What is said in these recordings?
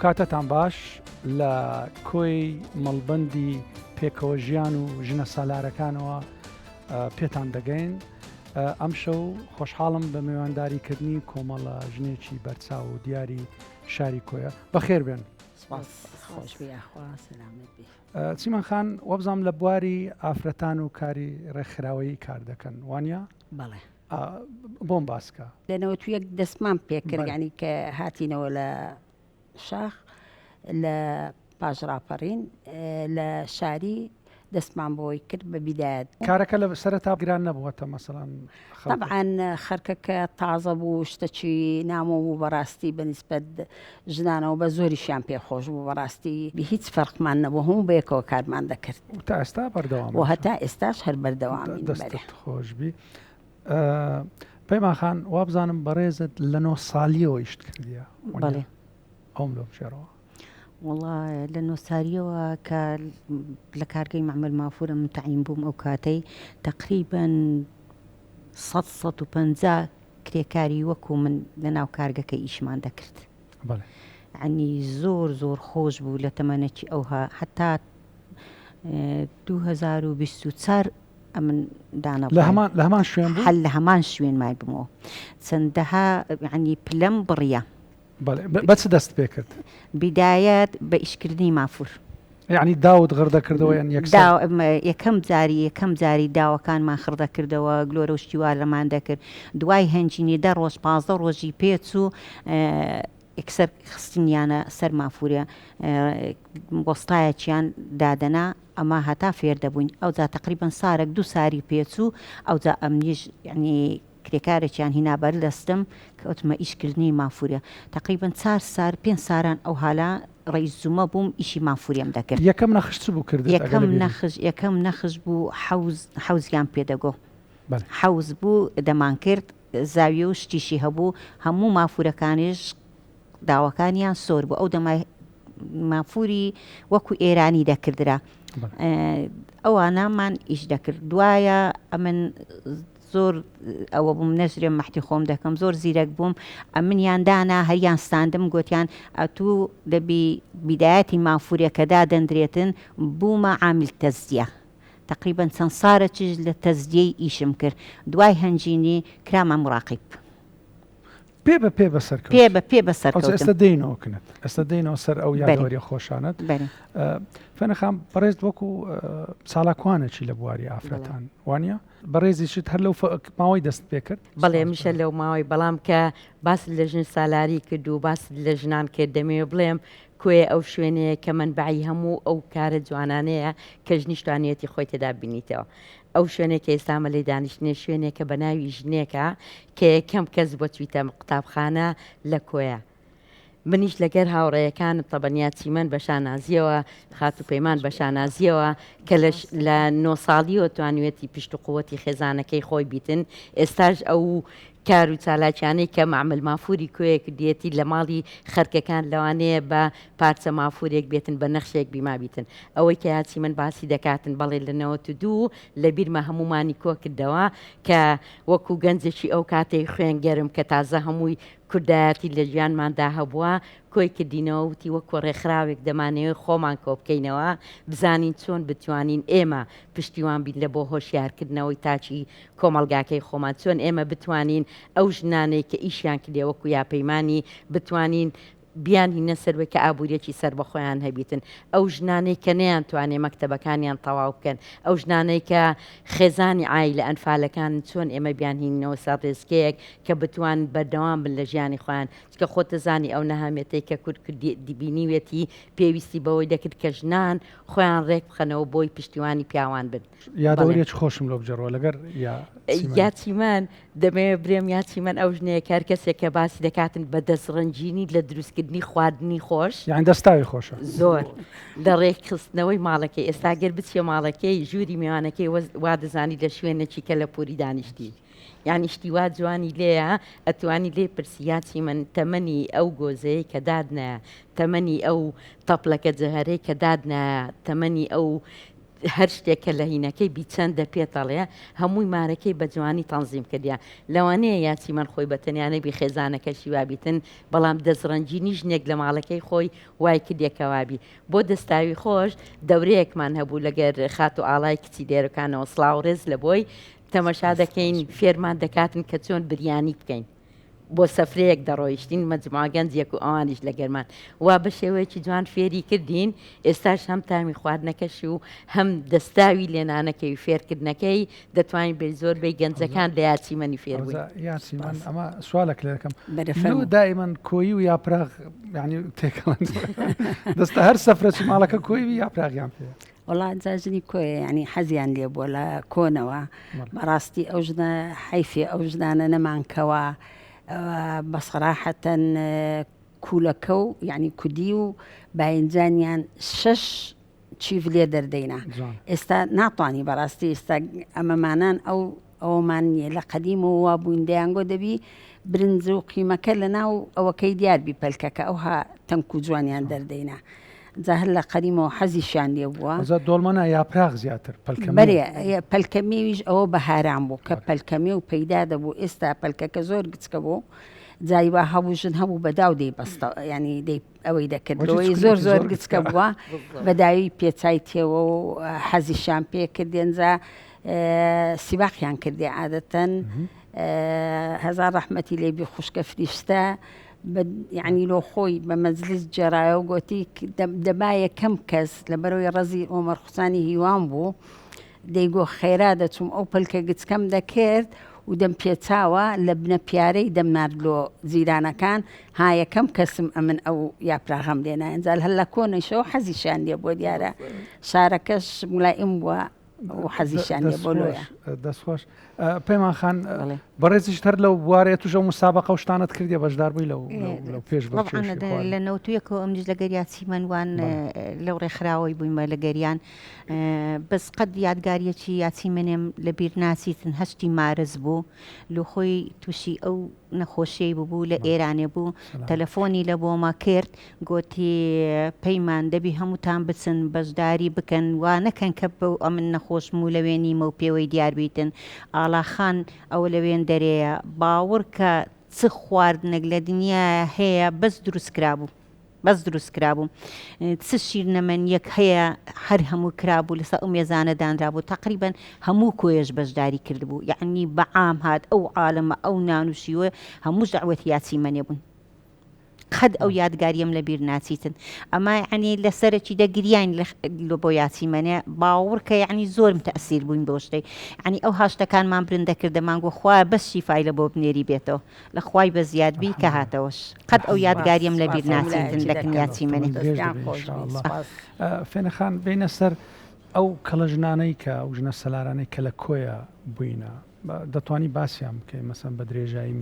کاتەتان باش لە کۆی مەڵبەندی پێکەوەژیان و ژنە سالارەکانەوە پێتان دەگەین. ئەم شەو خۆشحاڵم بە میوانداریکردنی کۆمەڵە ژنێکی بەرچاو و دیاری شاری کۆیە. بەخێر بێن. چیمان خان وەبزانم لە بواری ئافرەتان و کاری ڕێکخراوەیی کار دەکەن وانە؟ بەڵێ بۆم باسکە لەنەوە تو یەک دەستمان پێکرد ینی کە هاتینەوە لە شاخ لە پاژراپەڕین لە شاری دەستمان بۆی کرد بە بیدایەت. کارەکە لە سەرەتا گران نەبووەتە مەسەڵەن طبعاً خەرکەکە تازە بوو، شتەکی نامۆ بوو بەڕاستی بەنسبەت ژنانەوە بە زۆریشیان پێخۆش بوو، بەڕاستی هیچ فەرقمان نەبوو، هەموو بەیەکەوە کارمان دەکرد تا ئێستا بەردەوام و هەتا ئێستاش هەر بەردەوامی دەستت خۆشبی. پەیمان خان وابزانم بەڕێزت لە 9 ساڵیەوە ئیشت کردیە؟ بەڵێ ئەوم لۆ بژێرەوە. وڵا لە نۆساریەوە کە لە کارگەی معمل مافورە من تەعین بووم ئەو کاتەی تقریباً 150 کرێکاری وەکو من لە ناو کارگەکە ئیشمان دەکرد. عنی زۆر زۆر خۆش بوو لە تەمەنەکی ئەوها هەتا 2024 ئەمن دانا لە هەمان شوێن بوو؟ هەل لە هەمان شوێن مای بمەوە چەندەها ینی پلەم بڕیە. بەچ دەست پێ کرد؟ بیدایەت بە ئیشکردنی مافور، یعنی داوت غردەکردەوە یان یەکەم جاری داوەکانمان خردەکردەوە، گلۆرە و شتیوار لەمان دەکرد. دوای هەنجینی 10 ڕۆژ 15 ڕۆژی پێچ و ئەکسەر خستنیانە سەر مافورە بۆستایەکیان دادەنا، ئەمە هەتا فێر دەبووین. ئەوجا تقریباً سارێک 2 ساری پێچ و ئەوجا ئەمنیش ینی کرێکارێکیان هینابەر دەستم کە ئۆتمە ئیشکردنی مافورە تقریباً 4 سار 5 ساران ئەو حالا ڕئیس جومە بووم ئیشی مافوریم دەکرد. یەکەم نەخش بوو کرد؟ یەکەم نەخش بوو حەوزیان پێدەگۆ حەوز بوو دەمان کرد، زاویە و شتیشی هەبوو، هەموو مافورەکانیش داوەکانیان سۆر بوو. ئەو دەمای مافوری وەکو ئێرانی دەکردرا، ئەوانەمان ئیش دەکرد. دوایە ئەمن زۆر ئەوە بووم نەژرێم مەحتی خۆم دەکەم، زۆر زیرەک بووم، ئەمنیان دانا هەریان ستاندم، گوتیان ئەتوو دەبی بیدایەتی مافورەکەدا دەندرێتن بوومە عامل تەزدیە. تقریباً چەند سارەکیش لە تەزدیەی ئیشم کرد. دوای هەنجینی کرامە مراقیب پێ بەسەر ئێستا دێنەوەکنێت ئێستا دێنەوە سەر ئەو یادوەری خۆشانت. فەنەخام بەڕێز وەکو ساڵاکوانێکی لە بواری ئافرەتان وانە بەڕێزیشت هەر لەو ماوەی دەست پێ کرد؟ بەڵێ میشە لەو ماوەی، بەڵام کە باس لە ژن سالاری کرد و باس لە ژنان کرد دەمێ بڵێم کوێ ئەو شوێنەیە کە منبعی هەموو ئەو کارە جوانانەیە کە ژنیشتوانێتی خۆی تێدا بینیتەوە. ئەو شوێنێکە ئێستامە لێ دانیشتنێ شوێنێکە بە ناوی ژنێکە کە یەکەم کەس بۆ چویتە قوتابخانە لە کۆیە. منیش لەگەر هاوڕێیەکانم تەبەنیا چیمەن بە شانازیەوە، خاتو پەیمان بە شانازیەوە کە لە 9 ساڵیەوە توانوێتی پشت و قووەتی خێزانەکەی خۆی بیتن. ئێستاش ئەو کار و چالاکیانەی کە معمل مافوری کوێیەک دێتی لە ماڵی خەرکەکان لەوانەیە بە پارچە مافورێک بێتن بە نەخشێک بیما بیتن. ئەوەی کە یاچی من باسی دەکاتن بەڵێ لە 92 لە بیرمە هەمومانی کۆ کردەوە کە وەکو گەنجێکی ئەو کاتەی خوێنگەرم کە تازە هەمووی کوردایەتی لە ژیانماندا هەبووە کۆی کردینەوە وتی وەکو ڕێکخراوێک دەمانەوێت خۆمان کۆ بکەینەوە بزانین چۆن بتوانین ئێمە پشتیوان بین لە بۆ هۆشیارکردنەوەی تاچی کۆمەلگاکەی خۆمان، چۆن ئێمە بتوانین ئەو ژنانەی کە ئیشیان کردێ وەکو یاپەیمانی بتوانین بیانی نەسەروە کە ئابوووریەکی سەر بەخۆیان هەبیتن. ئەو ژنانەی کە نەیان توانێ مەکتەبەکانیان تەواو بکەن، ئەو ژنانەی کە خێزانی ئای لە ئەنفالەکان چۆن ئێمە بیانهینەوە سەر ڕێزگەیەک کە بتوان بەردەوام بن لە ژیانی خۆیان. چکە خۆتەزانی ئەو نەهامێتەی کە کورد دیبینیوێتی پێویستی بەوەی دەکرد کە ژنان خۆیان ڕێک بخەنەوە بۆی پشتیوانی پیاوان بن. یادەوەریەکی خۆشم لۆ بجەڕەوە لەگەر یاچیمان دەمەوێ برێم یاچیمان ئەو ژنەیە کار کەسێک کە باسی دەکاتن بە دەستڕەنجینی لە دروستکردنی خواردنی خۆش، یان دەستاوی خۆشە زۆر لە ڕێکخستنەوەی ماڵەکەی. ئێستا گەر بچێ ماڵەکەی ژووری میوانەکەی وا دەزانی لە شوێنێکی کە لە پوری دانیشتی، یعنی شتی وا جوانی لێیە ئەتوانی لێ پرسیاتی من تەمەنی ئەو گۆزەیە کە دادنایە، تەمەنی ئەو تەپلەکە جەهەرەی کە دادنایە، تەمەنی ئەو هەر شتێکە لە هینەکەی بیچەندە پێتەڵەیە هەمووی مارەکەی بە جوانی تەنزیم کردیا لەوانەیە یاچیمەن خۆی بە تەنیانە بی خێزانەکەشی وابیتن بەڵام دەستڕەنجینی ژنێک لە ماڵەکەی خۆی وای کردێکەوابی بۆ دەستاوی خۆش دەورەیەکمان هەبوو لەگەر خات و ئاڵای کچی دێرەکانەوە سڵاو ڕێز لە بۆی تەمەشا دەکەین فێرمان دەکاتن کە چۆن بریانی بکەین بۆ سەفرەیەک دەڕۆیشتین مەجموعگەنجێک و ئەوانیش لە گەرمان وا بە شێوەیەکی جوان فێری کردین ئێستاش هەم تامی خواردنەکەشی و هەم دەستاوی لێنانەکەی و فێرکردنەکەی دەتوانین بێ زۆر بەی گەنجەکان لە یاچیمەنی فێر بووین یاچیمەن ئەمە سوالێک لێ دەکەم دائیمەن کۆیی و یاپراغ ینی تێکەڵەن دەستە هەر سەفرەی ماڵەکە کۆی و یاپراغیان پێ وڵات جاژنی کۆی ینی حەزیان لێ بۆ لە کۆنەوە بەڕاستی ئەو ژنە حیفێ ئەو ژنانە نەمانکەوە بەسەراحەتەن کوولەکە و یعنی کودی و باینجانیان 6 چیف لێ دەردەینا ئێستا ناتوانانی بەڕاستی ئێستا ئەمەمانان ئەومان نیە لە قەدیم و وا بوویندەیانگۆ دەبی برنج و قیمەکە لە ناو ئەوەکەی دیاربی پەلکەکە ئەوها تەنک و جوانیان دەردەینا جا هەر لە قەدیمەوە حەزیشیان لێ بووە دۆڵمەە یاپراغ زیاتر بەرێ پەلکەمێویش ئەوە بەهاران بوو کە پەلکەمێ و پەیدا دەبوو ئێستا پەلکەکە زۆر گچکە بوو جایوا هەبوو ژن هەبوو بەداو دەی بەستە ینی ئەوەی دەکردەوەی زۆر گچکە بووە بەداوی پێچای تێوە و حەزیشان پێ کردێنجا سیباقیان کردێ عادەتەن هەزار ڕەحمەتی لێبی خوشکە فریشتە یعنی لۆ خۆی بە مەجلیس جێرایە و گوتی دەبایە کەم کەس لە بەرەوەی ڕەزی ئۆمەر خوسانی هیوان بوو دەیگۆ خێرا دەچوم ئەو پەلکە گچکەم دەکرد و دەم پێچاوە لە بنە پیارەی دەمناردلۆ زیرانەکان ها یەکەم کەسم ئەمن ئەو یاپراغەم لێ نایەنجال هەر لە کۆنەشەوە حەزیشان لێ بۆ دیارە شارەکەش مولائم بووە و حەزیشان لێ بۆ لۆیە دەستخۆش پەیمان خان بەڕێزیش هەر لەو بوارێت توژە مسابقە و شتانت کردی بەشدار بووی لەو پێش لە نەوتویەکەوە ئەم لە گەریاچی منوان لەو ڕێکخراوەی بوویمە لە گەریان بەس قەت یادگاریەکی یاچی منێم لە بیر ناچیتن هەشتی مارز بوو لە خۆی تووشی ئەو نەخۆشیی بوو لە ئێرانێ بوو تەلەفۆنی لە بۆمە کرد گوتی پەیمان دەبی هەمووتان بچن بەشداری بکەن وا نەکەن کە بەو ئەمن نەخۆشم و لەوێنیمە و پێوەی دیاربیتن ئاڵاخان ئەوە لەوێن دەرەیە باوەڕ کە چ خواردنێک لە دنیا هەیە بەس دروست کرابوو چ شیر نەمەنیەک هەیە هەر هەموو کرابوو لەسەر ئەو مێزانە دانرابوو تقریبا هەموو کۆیەش بەشداری کردبوو یعنی بەعام هات ئەو عالەمە ئەو نانوشیوە هەموو دەعوەتی یاچی منێ بوون قەت ئەو یادگاریم لە بیر ناچیتن ئەمە یعنی لەسەرکی دەگریان لە بۆ یاچی منێ باوەڕکە یعنی زۆرم تەئسیر بووین بۆ شتەی ینی ئەو هاشتەکانمان برندە کردەمان گۆ خوا بەس شیفای لە بۆ بنێری بێتەوە لە خوای بە زیادبی کە هاتەوەش قەت ئەو یادگاریم لە بیر ناچیتن لە یاچی منێ فێنەخان بینە سەر ئەو کەڵە ژنانەی کە ئەو ژنە سەلارانەی کە لە کۆیە بووینە دەتوانی باسییان بکەین مەسەن بە درێژایی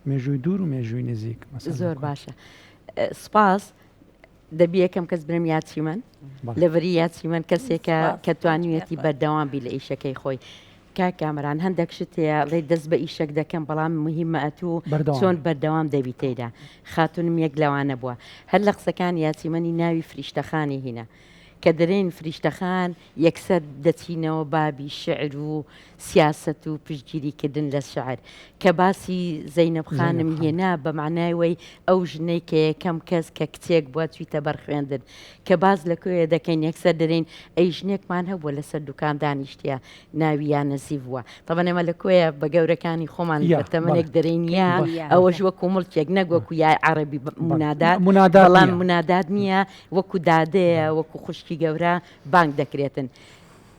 مێژووی دوور و مێژووی نزیک زۆر باشە سپاس دەبی یەکەم کەس برم یاچی من لەبەری یاچی من کەسێکە کە توانوێتی بەردەوام بی لە ئیشەکەی خۆی کامەران هەندێک شتەیە ڵێ دەست بە ئیشەک دەکەم بەڵام مهمە ئەتوو چۆن بەردەوام دەبی تێدا خاتونم یەک لەوانە بووە هەر لە قسەکان یاچیمەنی ناوی فریشتەخانی هینە کە دەرێن فریشتەخان یەکسەر دەچینەوە بابی شعر و سیاست و پشتگیریکردن لە شعر کە باسی زەینەب خانم هێنا بە معناوی ئەو ژنەی کە یەکەم کەس کە کچێک بووە چویتە بەرخوێندن کە باز لەکوێ دەکەین یەکسەر دەرێن ئەی ژنێکمان هەبووە لەسەر دوکان دانیشتە ناویان نەسیب بووە تەبەنەمە لەکوێیە بە گەورەکانی خۆمان بەتەمەنێک دەرێن یا ئەوەش وەکو مڵکێک نەگوەکو یای عەرەبی منادات بەڵام منادات نییە وەکو دادەیە وەکو خوشکی گەورە بانگ دەکرێتن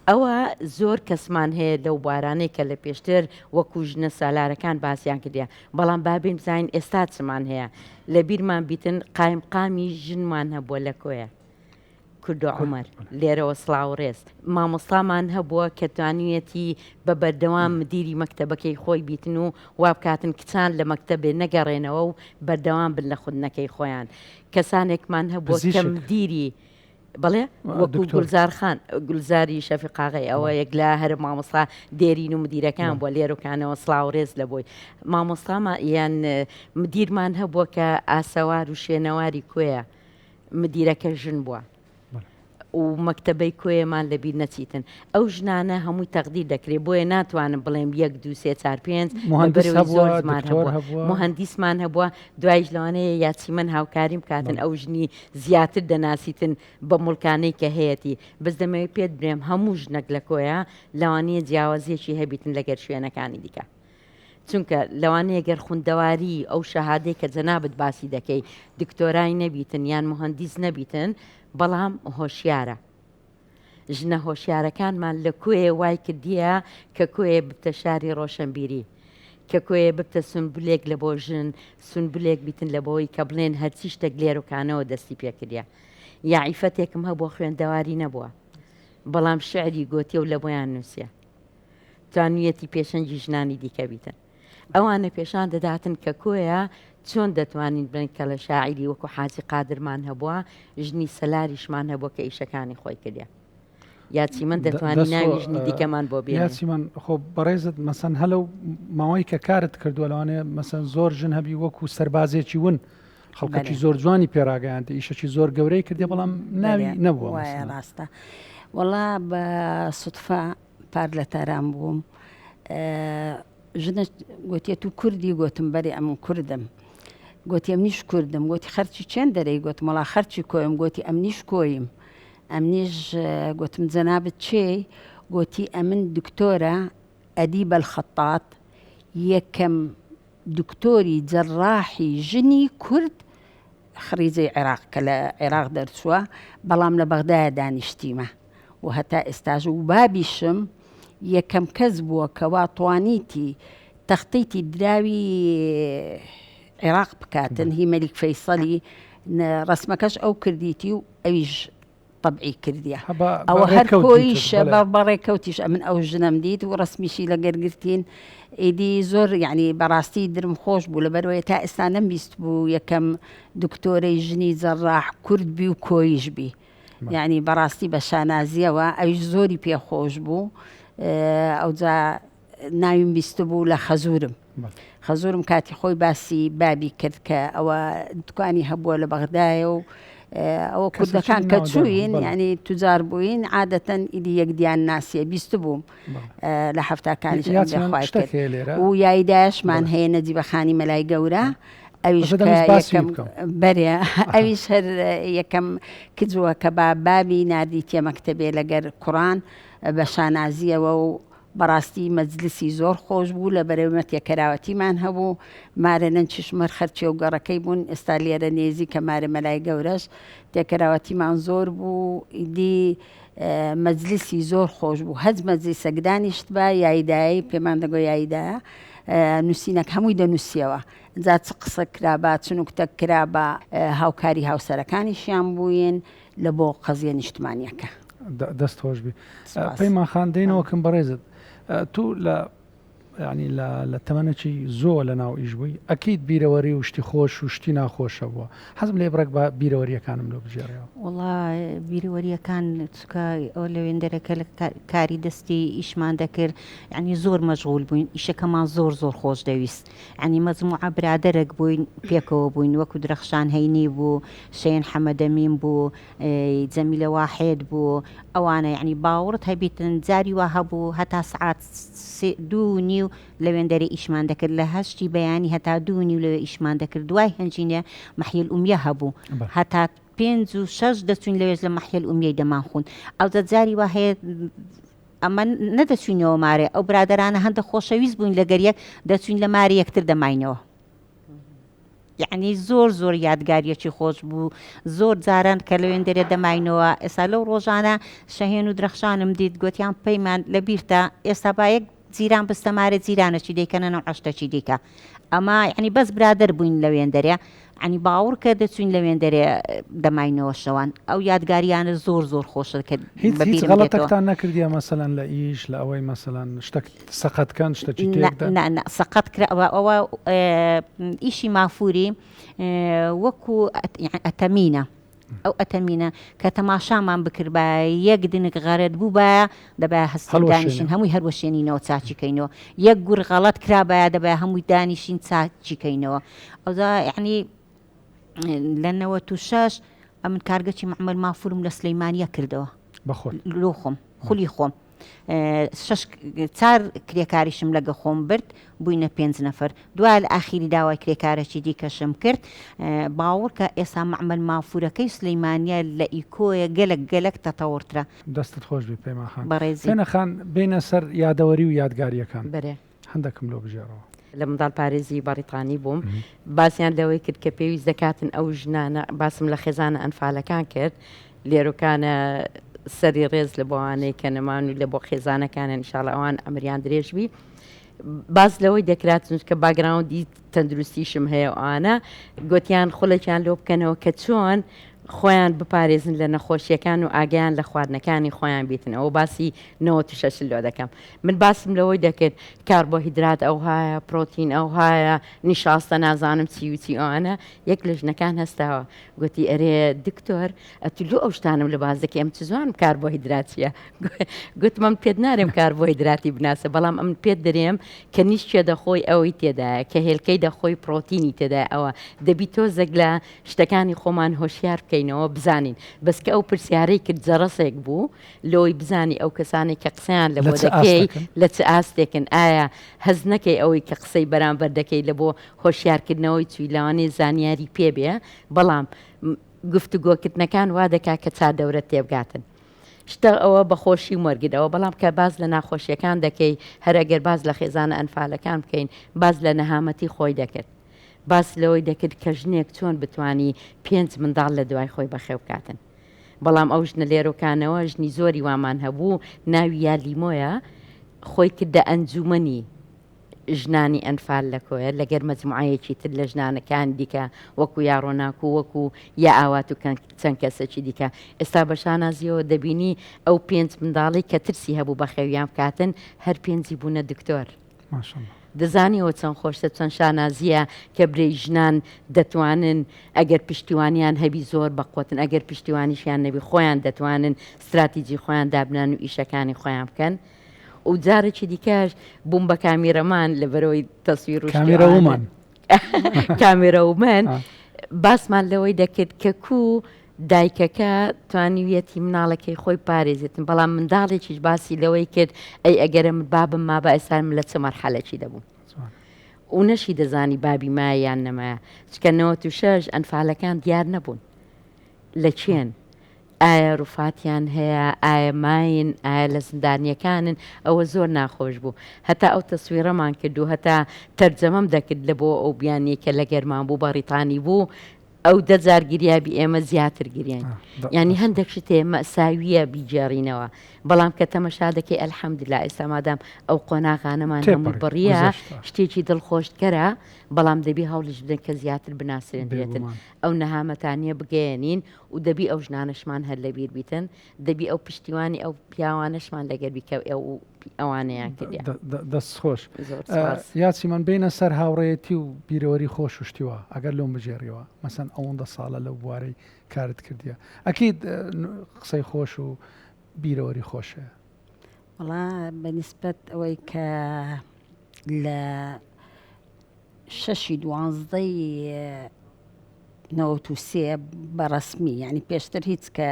ئەوە زۆر کەسمان هەیە لەو بارانەی کە لە پێشتر وەکو ژنە سالارەکان باسییان کردیا بەڵام بابین بزانین ئێستا چمان هەیە لە بیرمان بیتن قایمقامی ژنمان هەبووە لە کۆیە کورد و عومەر لێرەوە سڵاو ڕێز مامۆستامان هەبووە کە توانوێتی بە بەردەوام مدیری مەکتەبەکەی خۆی بیتن و وابکاتن کچان لە مەکتەبێ نەگەڕێنەوە و بەردەوام بن لە خودنەکەی خۆیان کەسانێکمان هەبووە کە مدیری بەڵێ وەکو گولزارخان گولزاری شەفی قاغی ئەوە یەک لە هەر مامۆستا دێرین و مدیرەکان بۆ لێرەکانەوە سڵاو ڕێز لە بۆی مامۆستامان یان مدیرمان هەبووە کە ئاسەوار و شوێنەواری کوێیە مدیرەکە ژن بووە و مەکتەبەی کۆیەمان لەبیر نەچیتن ئەو ژنانە هەمووی تەقدیر دەکرێت بۆیە ناتوانم بڵێم 1 2 3 4 5 مهندسمان هەبووە دوایش لەوانەیە یاچی من هاوکاریم کاتن ئەو ژنی زیاتر دەناسیتن بە مڵکانەی کە هەیەی بەس دەمەوێت پێت برێم هەموو ژنەک لە کۆیە لەوانەیە جیاوازیەکی هەبیتن لەگەر شوێنەکانی دیکە چونکە لەوانەیە گەر خوندەواری ئەو شەهادەی کە جەنابەت باسی دەکەی دکتۆرای نەبیتن یان مهندس نەبیتن بەڵام هۆشیارە ژنە هۆشیارەکانمان لە کوێ وای کردیە کە کوێ بتە شاری ڕۆشنبیری کە کوێ بتە سنبولێک لە بۆ ژن سنبولێک بیتن لە بۆی کە بڵێن هەرچی شتێک لێرەکانەوە دەستی پێکردە یاعیفەتێکم هەبووە خوێندەواری نەبووە بەڵام شعری گوتیە و لە بۆیان نووسە توانویەتی پێشەنگی ژنانی دیکە بیتن ئەوانە پێشان دەداتن کە کۆیە چۆن دەتوانین بڵێن کە لە شاعری وەکو حاجی قادرمان هەبووە ژنی سەلاریشمان هەبووە کە ئیشەکانی خۆی کردە یاچی من دەتوانین ناوی ژنی دیکەمان بۆ بێ یاچی من خۆ بەڕێزت مەسەن هەلو ماوەی کە کارت کردووە لەوانەیە مەسەن زۆر ژن هەبی وەکو سەربازێکی ون خەڵکەکی زۆر جوانی پێراگەیانتە ئیشەکی زۆر گەورەی کردێ بەڵام ناوی نەبووە ڕاستە وەڵا بە سوتفا پار لە تاران بووم ژنە گوتیە تو کوردی گوتم بەری ئەم کوردم گوتی ئەم نیش کوردم گوتی خەرچی چێن دەرەی گوتم وڵا خەرچی کۆیم گوتی ئەم نیش کۆیم ئەم نیش گوتم جەنابەت چێ گوتی ئەمن دکتۆرە ئەدیب الخەطات یەکەم دکتۆری جەراحی ژنی کورد خریجەی عێراق کە لە عێراق دەرچووە بەڵام لە بەغدایە دانیشتیمە و هەتا ئێستاژ و بابیشم یەکەم کەس بووە کەوا توانیتی تەختەیتی دراوی عێراق بکاتن هی مەلیک فەیسەڵی ڕسمەکەش ئەو کردیتی و ئەویش طبعی کردیە ئەوە هەر کۆیش بەڕێکەوتیش ئەمن ئەو ژنەم دیت و ڕسمیشی لە گەرگرتین ئیدی زۆر یعنی بەڕاستی درم خۆش بوو لەبەرەوەی تا ئێستا نەمبیست بوو یەکەم دکتۆرەی ژنی جەراح کورد بی و کۆیش بی یعنی بەڕاستی بە شانازیەوە ئەویش زۆری پێخۆش بوو ئەوجا ناویم بیستە بوو لە خەزورم خەزورم کاتی خۆی باسی بابی کرد کە ئەوە دوکانی هەبووە لە بەغدایە و ئەوە کوردەکان کە چووین ینی توجار بووین عادەتەن ئیدی یەکدیان ناسیە بیست بووم لە هەفتاکانی خۆی کرد و یایداشمان هەیە نەجیبەخانی مەلای گەورە ئەویش بەرێ ئەویش هەر یەکەم کردووە کە بابی نردیتیە مەکتەبێ لەگەر کوڕان بە شانازیەوە و بەڕاستی مەجلسی زۆر خۆش بوو لە بەرەومەت یەکەراوەتیمان هەبوو مارە نەنچشمەر خەرچی و گەڕەکەی بوون ئێستا لێرە نێزی کە مارە مەلای گەورەش تێکەراوەتیمان زۆر بوو ئیدی مەجلسی زۆر خۆش بوو هەز مەجلی سەگدانیشت بە یایدایی پێمان دەگۆ یایدایە نووسینەک هەمووی دەنووسیەوە جا چ قسە کرابە چنوکتە کرابە هاوکاری هاوسەرەکانیشیان بووین لە بۆ قەزیە نیشتمانیەکە دەست خۆش بی پەیمان خاندەینەوەکەم بەڕێزت تو لە ینی لە تەمەنەکی زۆر لە ناو ئیش بووی ئەکیت بیرەوەری و شتی خۆش و شتی ناخۆشە بووە حەزم لێ بڕێک بە بیرەوەریەکانم لۆ بژێڕەوە وڵا بیرەوەریەکان چکە ئەو لەوێندەرەکە لە کاری دەستی ئیشمان دەکرد ینی زۆر مەشغول بووین ئیشەکەمان زۆر زۆر خۆش دەویست ینی مەجموعە برادەرێک بووین پێکەوە بووین وەکو درەخشان هەینی بوو شەین حەمەدەمین بوو جەمیلە واحێد بوو ئەوانە ینی باوەڕت هەبیتن جاری وا هەبوو هەتا سعات 2:30 لەوێندەرە ئیشمان دەکرد لە هەشتی بەیانی هەتا 2:30 لەوێ ئیشمان دەکرد دوای هەنجینە مەحیل ئومیە هەبوو هەتا 5 و 6 دەچوین لەوێز لە مەحیل ئومیەی دەمان خوون ئەو جاری وا هەیە ئەمە نەدەچوینەوە مارێ ئەو برادرانە هەندە خۆشەویست بووین لەگەر یەک دەچوین لە ماری یەکتر دەماینەوە یعنی زۆر زۆر یادگاریەکی خۆش بوو زۆر جاران کە لەوێندەرێ دەماینەوە ئێستا لەو ڕۆژانە شەهێن و درەخشانم دیت گوتیان پەیمان لەبیرتە ئێستا بایەک جیران بستەمارە جیرانەکی دەیکەنەوە عەشتەکی دیکە ئەمە ینی بەس برادر بووین لەوێندەرێ ینی باوەڕ کە دەچوین لەوێندەرێ دەماینەوە شەوان ئەو یادگاریانە زۆر زۆر خۆشە کە هیچ غەڵەتێکتان نەکردیە مەسەلەن لە ئیش لە ئەوەی مەسەلەن شتێک سەقەتکەن شتێکی تێکدا سەقەت کراوە ئەوە ئیشی مافووری وەکو ئەتەمینە ئەو ئەتەمینە کە تەماشامان بکرد بە یەک دنگ غەرت بوو بە دەبای هەستی دانیشین هەمووی هەروەشێنینەوە چاچیکەینەوە یەک گوڕ غەڵەت کرابە دەبای هەمووی دانیشین چاچیکەینەوە ئەودا یعنی لە 96 ئەمن کارگەچی معمەل مافورم لە سلەیمانیە کردەوە بەخۆت لۆ خۆم خولی خۆم 4 کرێکاریشم لەگە خۆم برد بووینە 5 نەفەر دوای لە ئاخیری داوای کرێکارێکی دیکەشم کرد باوەڕ کە ئێستا معمەل مافورەکەی سلەیمانیە لە ئیکۆیە گەلک تەتەوەرترە. دەستت خۆش بێ پەیماخان. بەڕێزی فێنەخان بینە سەر یادەوەری و یادگاریەکان بەرێ هەندێکم لۆ بژێڕەوە. لە منداڵ پارێزی بەریتانی بووم باسییان لەوەی کرد کە پێویست دەکاتن ئەو ژنانە باسم لە خێزانە ئەنفالەکان کرد لێرۆکانە سەری ڕێز لە بۆوانەی کە نەمان و لە بۆ خێزانەکانە ئینشاڵە ئەوان ئەمریان درێژبی باز لەوەی دەکراتن کە باگراوندی تەندروستیشم هەیە ئەوانە گوتیان خۆڵێکیان لۆ بکەنەوە کە چۆن خۆیان بپارێزن لە نەخۆشیەکان و ئاگیان لە خواردنەکانی خۆیان بیتن ئەوە باسی 96 لۆ دەکەم من باسم لەوەی دەکرد کاربۆهیدرات ئەو هایە پرۆتین ئەو هایە نیشاستە نازانم چی ئەوانە یەک لە ژنەکان هەستاوە گوتی ئەرێ دکتۆر ئەتولو ئەو شتانم لە باز دەکەم چ زوانم کاربۆهیدراتیە گوتمەم پێت نارێم کاربۆهیدراتی بناسە بەڵام ئەم پێت دەرێم کە نیشتێ دەخۆی ئەوەی تێدایە کە هێلکەی دەخۆی پرۆتینی تێدا ئەوە دەبی تۆزێک لە شتەکانی خۆمان هۆشیار بکەینەوە بزانین بەسکە ئەو پرسیارەی کرد جەڕەسێک بوو لۆی بزانی ئەو کەسانی کە قسەیان لە بۆ دەکەی لە چ ئاستێکن ئایا هەز نەکەی ئەوەی کە قسەی بەرامبەر دەکەی لە بۆ هۆشیارکردنەوەی توی لەوانەیە زانیاری پێبێ بەڵام گفتوگۆکردنەکان وا دەکا کە چا دەورە تێبگاتن شتە ئەوە بەخۆشی وەرگدەوە بەڵام کە باز لە ناخۆشیەکان دەکەی هەرەگەر باز لە خێزانە ئەنفالەکان بکەین باز لە نەهامەتی خۆی دەکرد باس لەوەی دەکرد کە ژنێک چۆن بتانی 5 منداڵ لە دوای خۆی بەخێو بکاتن بەڵام ئەو ژنە لێرۆکانەوە ژنی زۆری وامان هەبوو ناوی یالیمۆیە خۆی کردە ئەنجومەنی ژنانی ئەنفال لە کۆیە لەگەر مەجموعەیەکی تر لە ژنانەکان دیکە وەکو یا ڕۆناکو وەکو یا ئاوات و چەند کەسێکی دیکە ئێستا بە شانازیەوە دەبینی ئەو 5 منداڵی کە ترسی هەبوو بەخێویان بکاتن هەر 5 بوونە دکتۆر دەزانیەوە چەند خۆشتە چەند شانازیە کە برەی ژنان دەتوانن ئەگەر پشتیوانیان هەبی زۆر بەقوتن ئەگەر پشتیوانیشیان نەبی خۆیان دەتوانن استراتیجی خۆیان دابنان و ئیشەکانی خۆیان بکەن و جارێکی دیکەش بووم بە کامیرەمان لە بەرەوەی تەسویر و کامێرەومەن باسمان لەوەی دەکرد کە کو دایکەکە توانیویەتی مناڵەکەی خۆی پارێزێتن بەڵام منداڵێکیش باسی لەوەی کرد ئەی ئەگەرە من بابم ما بە ئێسان لە چه مەرحەلەکی دەبووم و نەشی دەزانی بابی مایان نەمایە چکە 96 ئەنفالەکان دیار نەبوون لە چێن ئایا ڕوفاتیان هەیە ئایا ماین ئایا لە زندانیەکانن ئەوە زۆر ناخۆش بوو هەتا ئەو تەسویرەمان کرد و هەتا تەرجەمەم دەکرد لە بۆ ئەو بیانی کە لە گەرمان بوو بەریتانی بوو ئەو دەجار گریابی ئێمە زیاتر گریان ینی هەندێک شتێ مەساویە بیجێڕینەوە بەڵام کە تەمەشا دەکەی ئەلحەمدولیلا ئێستا مادام ئەو قۆناغانەمان هەموو بڕیە شتێکی دڵخۆشتکەرە بەڵام دەبی هەوڵش بدەن کە زیاتر بناسرێن درێتن ئەو نەهامەتانیە بگەێنین و دەبی ئەو ژنانەشمان هەر لەبیر بیتن دەبی ئەو پشتیوانی ئەو پیاوانەشمان لەگەر بیکە ئەوانەیان کردیا دەست خۆش یاچیمان بینە سەر هاوڕێتی و بیرەوەری خۆش و شتیوە ئەگەر لۆم بژێڕیەوە مەسەن ئەوەندە ساڵە لەو بوارەی کارت کردیە ئەکیید قسەی خۆش و بیرەوەری خۆشە وڵا بەنسبەت ئەوەی کە لە 6/12 93 بەڕسمی ینی پێشتر هیچ کە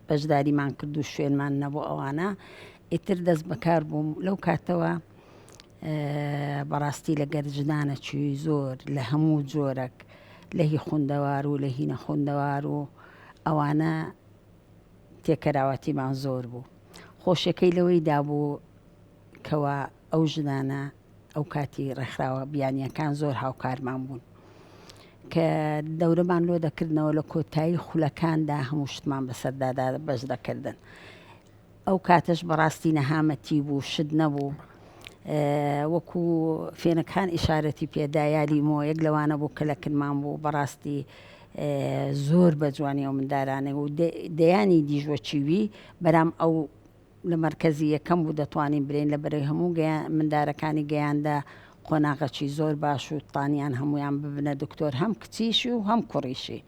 بەشداریمان کرد و شوێنمان نەبوو ئەوانە ئیتر دەست بەکار بووم لەو کاتەوە بەڕاستی لەگەر ژنانەکی زۆر لە هەموو جۆرەك لە هی خوندەوار و لە هی نەخوندەوار و ئەوانە تێکەراوەتیمان زۆر بوو خۆشەکەی لەوەی دابوو کەوا ئەو ژنانە ئەو کاتی ڕێکخراوە بیانیەکان زۆر هاوکارمان بوون کە دەورەمان لۆ دەکردنەوە لە کۆتایی خولەکاندا هەموو شتمان بەسەردادا بەش دەکردن ئەو کاتەش بەڕاستی نەهامەتی بوو شت نەبوو وەکو فێنەکان ئیشارەتی پێدایالی مۆ یەک لەوانە بوو کە لەکرمان بوو بەڕاستی زۆر بە جوانی ئەو مندارانە و دەیانی دیژوەچیوی بەرام ئەو لە مەرکەزی یەکەم بوو دەتوانین برین لە بەرەی هەموو مندارەکانی گەیاندا قۆناغەکی زۆر باش و تانیان هەمویان ببنە دکتۆر هەم کچیشی و هەم کوڕیشی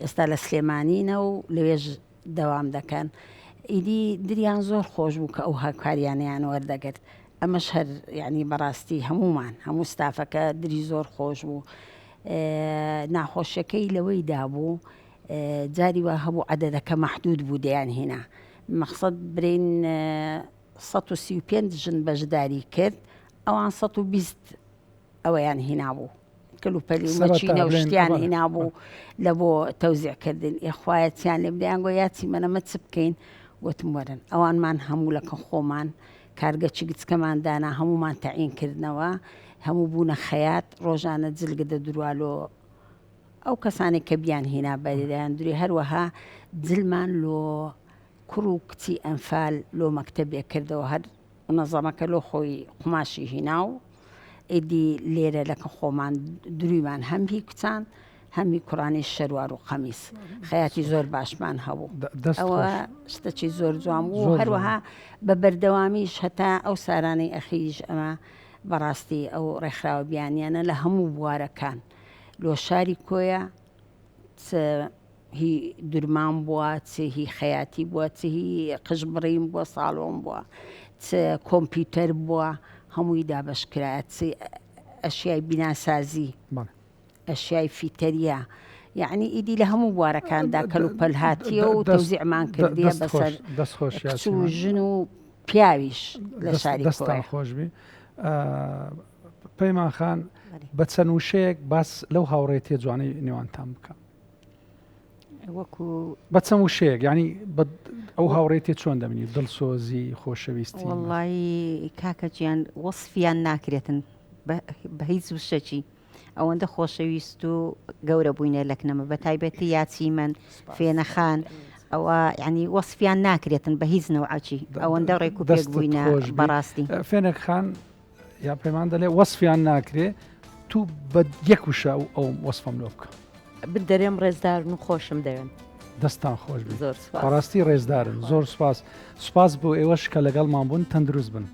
ئێستا لە سلێمانینە و لەوێژ دەوام دەکەن ئیدی دریان زۆر خۆش بوو کە ئەو هاکاریانیان وەردەگرت ئەمەش هەر یعنی بەڕاستی هەمومان هەموو ستافەکە دری زۆر خۆش بوو ناخۆشیەکەی لەوەی دابوو جاری وا هەبوو عەدەدەکە مەحدود بوو دەیان هێنا مەقسەد برین 135 ژن بەشداری کرد ئەوان 120 ئەوەیان هێنا بوو کەلوپەلی مەچینە و شتیان هێنا بوو لە بۆ تەوزیعکردن ئێخوایەتیان لێ بدەیان گۆ یاچی منەمە چ بکەین وتم وەرن ئەوانمان هەموو لەکە خۆمان کارگەچی گچکەمان دانا هەمومان تەعینکردنەوە هەموو بوونە خەیات ڕۆژانە جلگە دەدروالۆ ئەو کەسانێک کە بیان هێنا بەدەیان دوری هەروەها جلمان لۆ کوڕ و کچی ئەنفال لۆ مەکتەبێ کردەوە هەر نەزەمەکە لۆ خۆی قماشی هێنا و ئیدی لێرە لەکە خۆمان درویمان هەمهی کچان هەمی کوڕانی شەروار و قەمیس خەیاتی زۆر باشمان هەبوو ئەوە شتەی زۆر جوان بوو هەروەها بە بەردەوامیش هەتا ئەو سارانەی ئەخیش ئەمە بەڕاستی ئەو ڕێکخراوە بیانیانە لە هەموو بوارەکان لۆ شاری کۆیە هی دورمان بووە چ هی خەیاتی بووە چ هی قژبڕیم بووە ساڵۆم بووە چ کۆمپیوتەر بووە هەمووی دابەشکرایە چ ئەشیای بیناسازی ئەشیای فیتەریە یعنی ئیدی لە هەموو بوارەکاندا کەلوپەل هاتیە و تەوزیعمان کردیە بەسەر کچ و ژن و پیاویش لە شاری دەستان خۆشبی پەیمان خان بە چەند وشەیەک باس لەو هاوڕێتیە جوانەی نێوانتان بکە وەکو بە چەند وشەیەک ینی ئەو هاوڕێتی چۆن دەبینی دڵسۆزی خۆشەویستی وەڵی کاکە گیان وەصفیان ناکرێتن بە هیچ وشەکی ئەوەندە خۆشەویست و گەورە بووینە لەکنەمە بە تایبەتی یاچی من فێنەخان ئەوە ینی وەصفیان ناکرێتن بە هیچ نەوعچی ئەوەندە ڕێک و پێک بووینە بەڕاستی فێنێک خان یا پەیمان دەڵێ وەصفیان ناکرێ تو بە یەک وشە ئەو وەصفم لۆ بکە بدەرێم ڕێزدار و خۆشم دەوێن دەستان خۆش زۆر بەڕاستی ڕێزدارن زۆر سوپاس بۆ ئێوەش کە لەگەڵمان بوون تەندروست بن